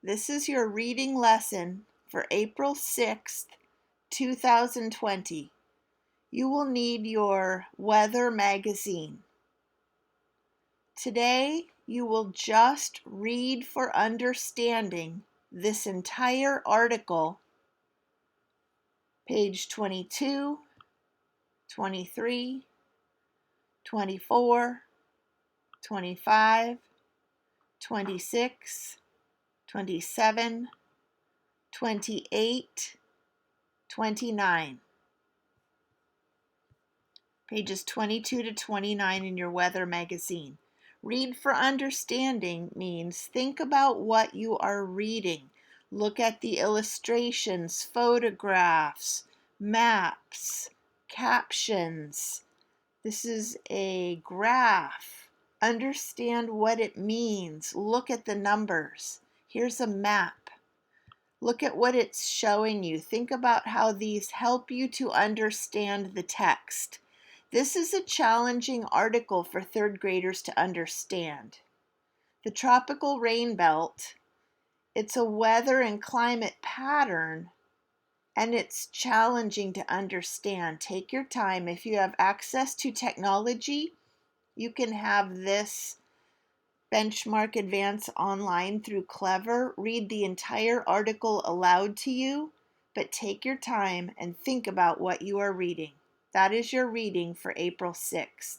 This is your reading lesson for April 6th, 2020. You will need your weather magazine. Today, you will just read for understanding this entire article, page 22, 23, 24, 25, 26, 27, 28, 29. Pages 22 to 29 in your weather magazine. Read for understanding means think about what you are reading. Look at the illustrations, photographs, maps, captions. This is a graph. Understand what it means. Look at the numbers. Here's a map. Look at what it's showing you. Think about how these help you to understand the text. This is a challenging article for third graders to understand. The tropical rain belt, it's a weather and climate pattern, and it's challenging to understand. Take your time. If you have access to technology, you can have this benchmark advance online through Clever. Read the entire article aloud to you, but take your time and think about what you are reading. That is your reading for April 6th.